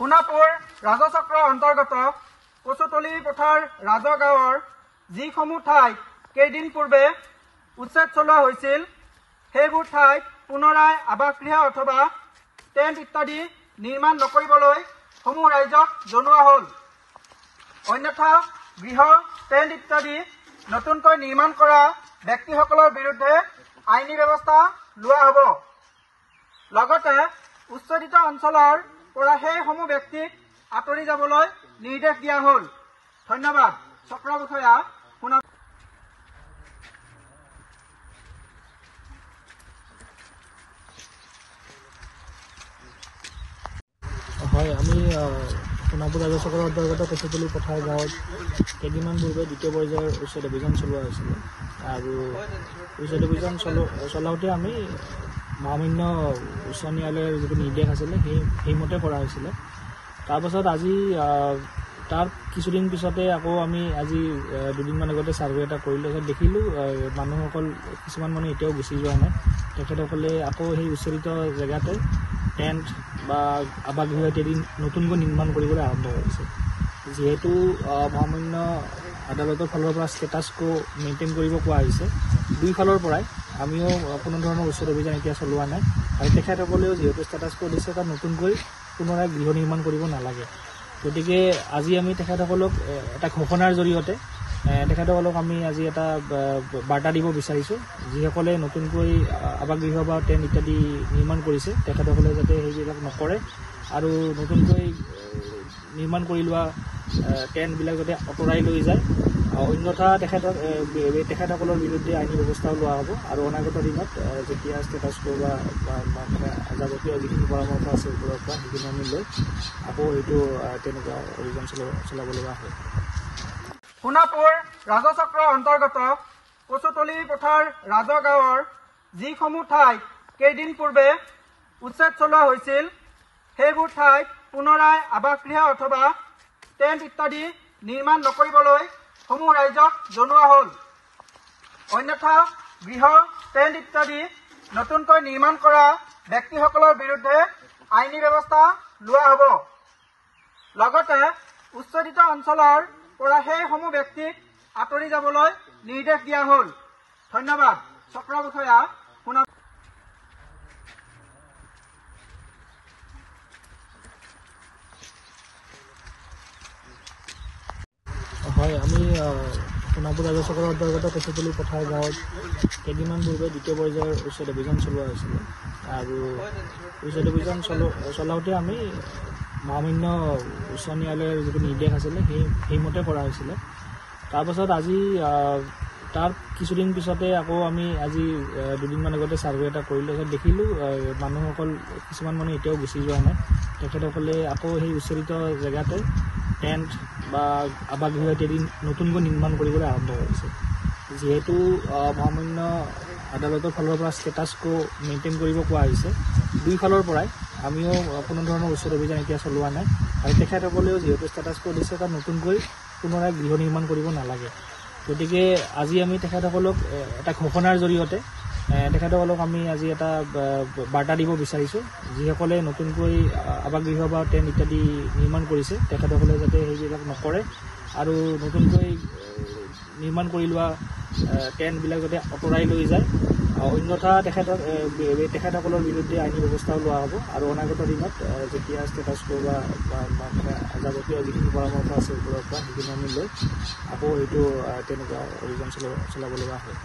সোণাপুৰ ৰাজচক্ৰ অন্তৰ্গত কচুতলি পথাৰ ৰাজগাঁৱৰ যিসমূহ ঠাইত কেইদিন পূৰ্বে উচ্ছেদ চলোৱা হৈছিল সেইবোৰ ঠাইত পুনৰাই আৱাসগৃহ অথবা টেণ্ট ইত্যাদি নিৰ্মাণ নকৰিবলৈ সমূহ ৰাইজক জনোৱা হ'ল। অন্যথা গৃহ টেণ্ট ইত্যাদি নতুনকৈ নিৰ্মাণ কৰা ব্যক্তিসকলৰ বিৰুদ্ধে আইনী ব্যৱস্থা লোৱা হ'ব। লগতে উচ্ছেদিত অঞ্চলৰ পৰা সেইসমূহ ব্যক্তিক আঁতৰি যাবলৈ নিৰ্দেশ দিয়া হ'ল। ধন্যবাদ। চক্ৰ বিষয়া হয়, আমি সোণাপুৰ ৰাজচক্ৰৰ অন্তৰ্গত কচুতলি পথাৰ গাঁৱত কেইদিনমান পূৰ্বে দ্বিতীয় পৰ্যায়ৰ উচ্ছেদ অভিযান চলোৱা হৈছিলে আৰু উচ্ছেদ অভিযান চলাওঁতে আমি মহামান্য উচ্চ ন্যায়ালয়ৰ যিটো নিৰ্দেশ আছিলে সেইমতে কৰা হৈছিলে। তাৰপাছত আজি তাৰ কিছুদিন পিছতে আকৌ আমি আজি দুদিনমান আগতে ছাৰ্ভে এটা কৰিলোঁ, দেখিলোঁ মানুহসকল কিছুমান মানুহ এতিয়াও গুচি যোৱা নাই। তেখেতসকলে আকৌ সেই উচ্ছেদিত জেগাতে টেণ্ট বা আৱাসগৃহ ইত্যাদি নতুনকৈ নিৰ্মাণ কৰিবলৈ আৰম্ভ কৰিছে। যিহেতু মহামান্য আদালতৰ ফালৰ পৰা ষ্টেটাছ কো মেইনটেইন কৰিব কোৱা হৈছে, দুইফালৰ পৰাই আমিও কোনো ধৰণৰ উচ্ছেদ অভিযান এতিয়া চলোৱা নাই আৰু তেখেতসকলেও যিহেতু ষ্টেটাছ কো দিছে তাত নতুনকৈ পুনৰাই গৃহ নিৰ্মাণ কৰিব নালাগে। গতিকে আজি আমি তেখেতসকলক এটা ঘোষণাৰ জৰিয়তে তেখেতসকলক আমি আজি এটা বাৰ্তা দিব বিচাৰিছোঁ, যিসকলে নতুনকৈ আৱাসগৃহ বা টেণ্ট ইত্যাদি নিৰ্মাণ কৰিছে তেখেতসকলে যাতে সেইবিলাক নকৰে আৰু নতুনকৈ নিৰ্মাণ কৰি লোৱা টেণ্টবিলাক যাতে আঁতৰাই লৈ যায়। অন্যথা তেখেতসকলৰ বিৰুদ্ধে আইনী ব্যৱস্থাও লোৱা হ'ব আৰু অনাগত দিনত যেতিয়া ষ্টেটাছ কো বা যাৱতীয় যিখিনি পৰামৰ্শ আছে ওপৰৰ পৰা সেইখিনি আমি লৈ আকৌ এইটো তেনেকুৱা অভিযান চলাব লগা হয়। সোণাপুৰ ৰাজচক্ৰ অন্তৰ্গত কচুতলি পথাৰ ৰাজগাঁৱৰ যিসমূহ ঠাইত কেইদিন পূৰ্বে উচ্ছেদ চলোৱা হৈছিল সেইবোৰ ঠাইত পুনৰাই আৱাসগৃহ অথবা টেণ্ট ইত্যাদি নিৰ্মাণ নকৰিবলৈ সমূহ ৰাইজক জনোৱা হ'ল। অন্যথা গৃহ টেণ্ট ইত্যাদি নতুনকৈ নিৰ্মাণ কৰা ব্যক্তিসকলৰ বিৰুদ্ধে আইনী ব্যৱস্থা লোৱা হ'ব। লগতে উচ্ছেদিত অঞ্চলৰ পৰা সেইসমূহ ব্যক্তিক আঁতৰি যাবলৈ নিৰ্দেশ দিয়া হ'ল। ধন্যবাদ। চক্ৰ বিষয়া হয়, আমি সোণাপুৰ ৰাজচক্ৰৰ অন্তৰ্গত কচুতলি পথাৰ গাঁৱত কেইদিনমান পূৰ্বে দ্বিতীয় পৰ্যায়ৰ উচ্ছেদ অভিযান চলোৱা হৈছিলে আৰু উচ্ছেদ অভিযান চলাওঁতে আমি মহামান্য উচ্চ ন্যায়ালয়ৰ যিটো নিৰ্দেশ আছিলে সেইমতে কৰা হৈছিলে। তাৰপাছত আজি তাৰ কিছুদিন পিছতে আকৌ আমি আজি দুদিনমান আগতে ছাৰ্ভে এটা কৰিলোঁ, দেখিলোঁ মানুহসকল কিছুমান মানুহ এতিয়াও গুচি যোৱা নাই। তেখেতসকলে আকৌ সেই উচ্ছেদিত জেগাতে টেণ্ট বা আৱাসগৃহ ইত্যাদি নতুনকৈ নিৰ্মাণ কৰিবলৈ আৰম্ভ কৰিছে। যিহেতু মহামান্য আদালতৰ ফালৰ পৰা ষ্টেটাছ কো মেইনটেইন কৰিব কোৱা হৈছে, দুইফালৰ পৰাই আমিও কোনো ধৰণৰ উচ্ছেদ অভিযান এতিয়া চলোৱা নাই আৰু তেখেতসকলেও যিহেতু ষ্টেটাছ কো দিছে তাত নতুনকৈ পুনৰাই গৃহ নিৰ্মাণ কৰিব নালাগে। গতিকে আজি আমি তেখেতসকলক এটা ঘোষণাৰ জৰিয়তে তেখেতসকলক আমি আজি এটা বাৰ্তা দিব বিচাৰিছোঁ, যিসকলে নতুনকৈ আৱাসগৃহ বা টেণ্ট ইত্যাদি নিৰ্মাণ কৰিছে তেখেতসকলে যাতে সেইবিলাক নকৰে আৰু নতুনকৈ নিৰ্মাণ কৰি লোৱা টেণ্টবিলাক যাতে আঁতৰাই লৈ যায়। অন্যথা তেখেতসকলৰ বিৰুদ্ধে আইনী ব্যৱস্থাও লোৱা হ'ব আৰু অনাগত দিনত যেতিয়া ষ্টেটাছ কো বা যাৱতীয় যিখিনি পৰামৰ্শ আছে ওপৰৰ পৰা সেইখিনি আমি লৈ আকৌ এইটো তেনেকুৱা অভিযান চলাব লগা হয়।